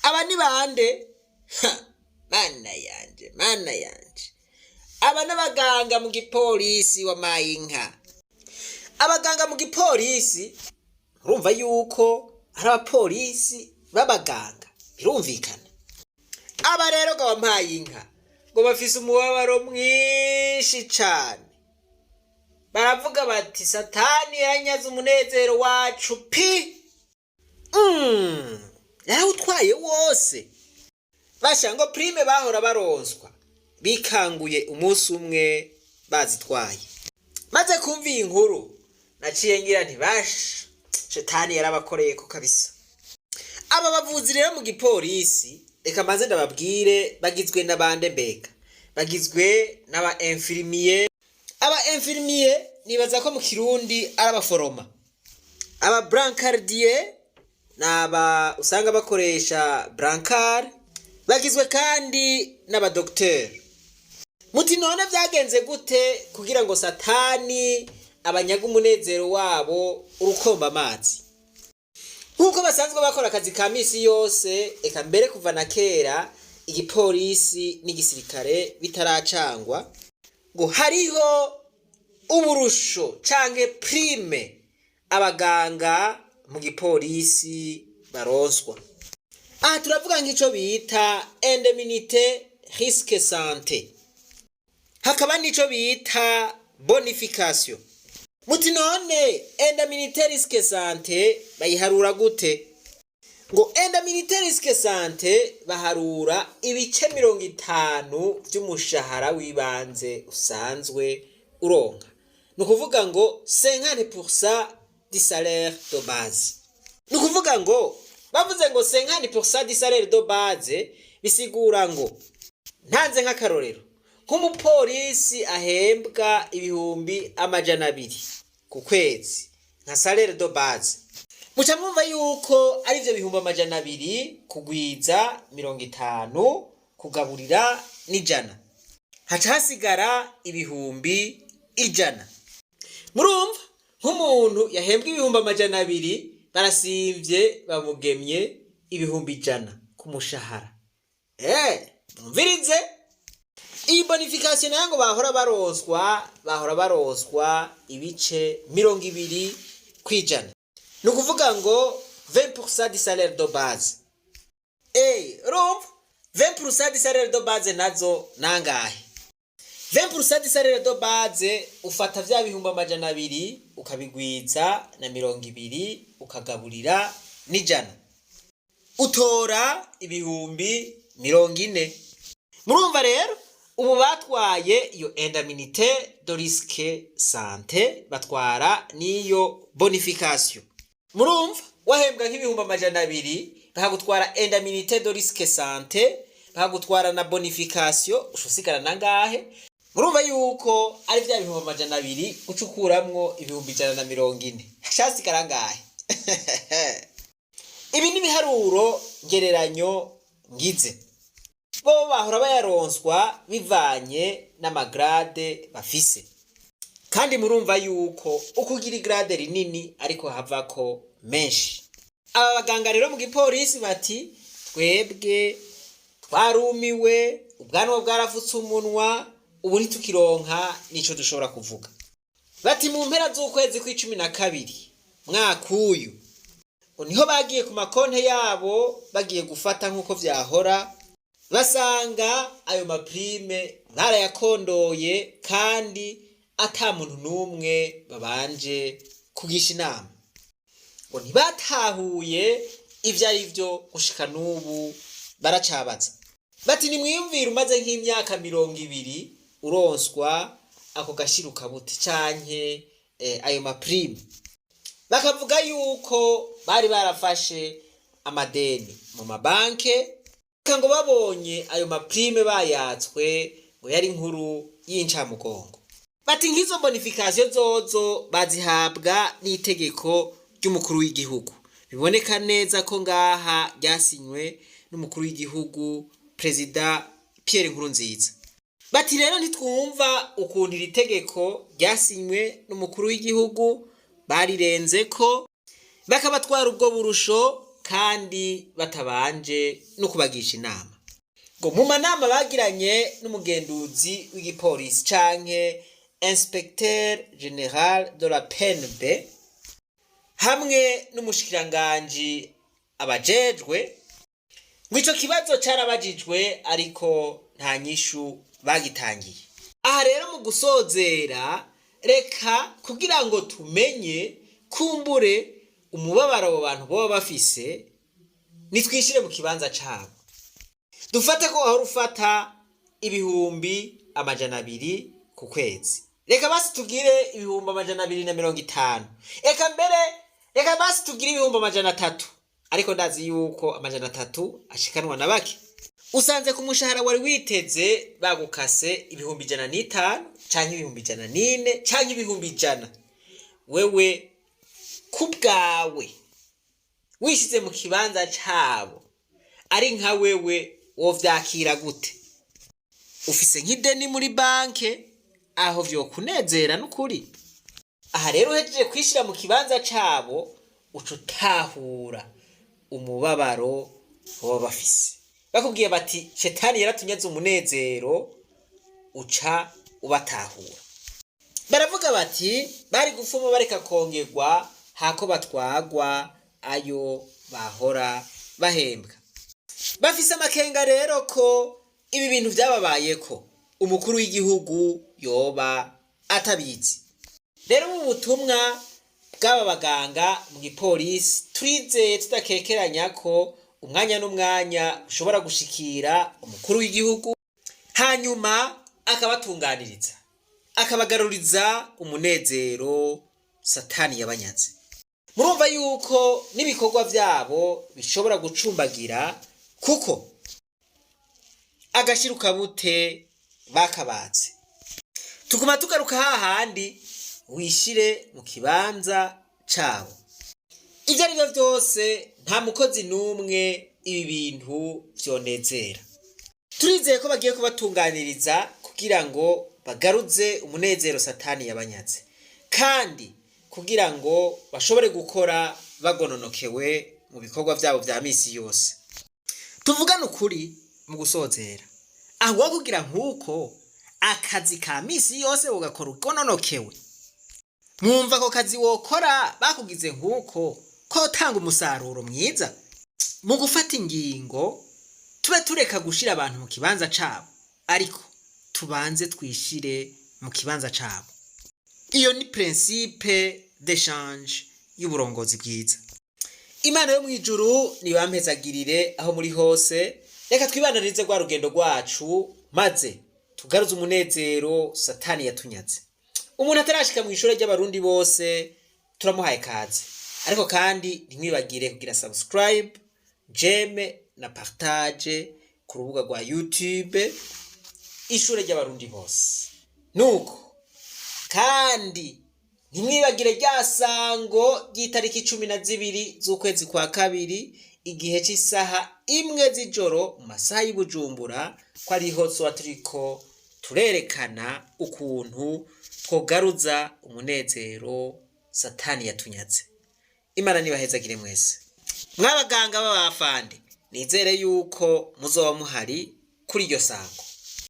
aba ni bande? Mana yanje aba n'abaganga mu gipolisi wa Mayinka. Abaganga mu gipolisi urumva yuko ari abapolisi b'abaganga, birumvikana. Aba rero ngo Mayinka ngo bafise umubabaro mwinshi cane, baravuga bati satani yanyaze umunezero wacu pi yarawutwaye wose. Basha ngo prime bahora baronswa bikanguye umunsi umwe bazitwaye. Maze kumva iyi nkuru naciye ngira nti basha shetani yarabakoreye ko kabisa. Aba bavuzi rero mu gipolisi reka maze ndababwire bagizwe n'abande mbega. Bagizwe n'aba infirmier. Aba infirmier nibaza ko mu Kirundi ari abaforoma. Aba brancardier naba usanga bakoresha brancard. Bagizwe kandi n'aba docteur. Muti none vyagenze gute kugira ngo satani abanyaga umunezero wabo urukomba amazi? Nkuko basanzwe bakora akazi ka misi yose, eka mbere kuva na kera igipolisi n'igisirikare bitaracangwa, ngo hariho uburusho canke prime abaganga mu gipolisi baronswa. Aha turavuga nk'ico bita indemnité risque santé, hakaba n'ico bita bonification. Muti none indemnité risque santé bayiharura gute? Ngo indemnité risque santé baharura ibice 50 by'umushahara wibanze usanzwe uronka. Nukuvuga ngo 50% du salaire de base. Nukuvuga ngo bavuze ngo 50% du salaire de base bisigura ngo ntanze nk'akarorero nk'umupolisi ahembwa ibihumbi 200 ku kwezi nka salaire de base. Muca mwumva yuko ari byo bihumbi 200 kugwiza 50 kugaburira n'ijana, haca hasigara ibihumbi 100. Murumva nk'umuntu yahembwa ibihumbi 200 barasimvye bamugemye ibihumbi 100 ku mushahara. Mvirize iyi bonification yango bahora baronswa ibice 20 kwijana. Nukuvuga ngo 20% du salaire de base. Romp 20% du salaire de base nazo nangahe? 20% du salaire de base ufata vya bihumbi 200 ukabigwiza na 20 ukagaburira n'ijana, utora ibihumbi 40. Murumva rero ubu batwaye iyo indemnité de risque santé, batwara niyo bonification. Murumva wahembwa nk'ibihumbi 200 bakagutwara indemnité de risque santé, bakagutwara na bonification, ushusigara nangahe? Murumva yuko ari vya bihumbi 200 ucukuramwo ibihumbi 140 shasigara ngahe? Ibi ni biharuro ngereranyo ngize. Bo bahora bayaronswa bivanye n'amagrade bafise. Kandi murumva yuko ukugira igrade rinini ariko havako menshi. Aba baganga rero mu gipolisi bati twebwe twarumiwe, ubwanwa bwarafutse umunwa, ubu ntitukironka nico dushobora kuvuga. Bati mu mpera z'ukwezi kwa12 mwaka uyu niho bagiye ku makonte yabo bagiye gufata nkuko vyahora, basanga ayo maprime barayakondoye kandi ata muntu numwe babanje kugisha inama. Ngo ntibatahuye ivyo ari vyo gushika n'ubu baracabaza. Bati nimwiyumvira umaze nk'imyaka 20 uronswa ako gashiruka buti canke ayo maprime. Bakavuga yuko bari barafashe amadeni mu mabanke, ngo babonye ayo maprime bayatswe ngo yari nkuru y'incamugongo. Bati nkizo bonification zozo bazihabwa n'itegeko ry'umukuru w'igihugu. Biboneka neza ko ngaha ryasinywe n'umukuru w'igihugu President Pierre Nkurunziza. Bati rero ntitwumva ukuntu iri tegeko ryasinywe n'umukuru w'igihugu barirenze ko bakabatwara ubwo burusho kandi batabanje no kubagisha inama. Ngo mu manama bagiranye n'umugenduzi w'igipolisi canke Inspecteur General de la PNB hamwe n'umushikiranganji abajejwe, ngo ico kibazo carabajijwe ariko nta nyishu bagitangiye. Aha rero mu gusozera, reka kugira ngo tumenye kumbure umubabaro abo bantu boba bafise, nitwishire mu kibanza cabo. Dufate ko wahora ufata ibihumbi 200 ku kwezi, reka basi tugire ibihumbi 250, reka basi tugire ibihumbi 300, ariko ndazi yuko 300 ashikanwa na bake. Usanze ku mushahara wari witeze bagukase ibihumbi 105 canke ibihumbi 104 canke ibihumbi 100, wewe kubwawe wishize mu kibanza cabo, ari nka wewe wovyakira gute? Ufise nk'ideni muri banke, aho vyokunezera n'ukuri? Aha rero uhejeje kwishira mu kibanza cabo, uca utahura umubabaro baba bafise. Bakubwiye bati shetani yaratunyaze umunezero, uca ubatahura. Baravuga bati bari gufuma bareka kongerwa hako batwagwa ayo bahora bahembwa. Bafise amakenga rero ko ibi bintu vyababayeko umukuru w'igihugu yoba atabizi. Rero mu butumwa bw'aba baganga mu gipolisi, turizeye tudakekeranya ko umwanya n'umwanya ushobora gushikira umukuru w'igihugu, hanyuma akabatunganiriza, akabagaruriza umunezero satani yabanyaze. Murumva yuko n'ibikorwa vyabo bishobora gucumbagira, kuko agashiruka bute bakabatse. Tuguma tugaruka hahandi, wishire mu kibanza cabo. Ivyo ari byo vyose, nta mukozi n'umwe ibi bintu vyonezera. Turizeye ko bagiye kubatunganiriza kugira ngo bagaruze umunezero satani yabanyaze, kandi kugira ngo bashobore gukora bagononokewe mu bikorwa vyabo vya misi yose. Tuvugane ukuri mu gusozera, aho kugira nkuko akazi ka misi yose ugakora ugononokewe, mwumva ko kazi wokora bakugize nkuko ko tanga umusaruro mwiza? Mu gufata ingingo tube tureka gushira abantu mu kibanza cabo, ariko tubanze twishire mu kibanza cabo. Iyo ni principe d'échange y'uburongozi bwiza. Imana yo mwijuru nibampezagirire aho muri hose. Reka twibananize rwa rugendo rwacu, maze tugaruze umunezero satani yatunyaze. Umuntu atarashika mu ishuri ry'abarundi bose turamuhaye kaze, ariko kandi ntimwibagire kugira subscribe, jeme na partage ku rubuga rwa YouTube ishuri ry'abarundi bose. Nuko kandi ntimwibagire rya sango ry'itariki 12 z'ukwezi kwa kabiri, igihe cy'isaha 1 z'ijoro mu masaha y'Ibujumbura, ko ariho tuba turiko turerekana ukuntu twogaruza umunezero satani yatunyaze. Imana nibahezagire mwese. Mwabaganga b'abafande, nizere yuko muzoba muhari kuri iryo sango.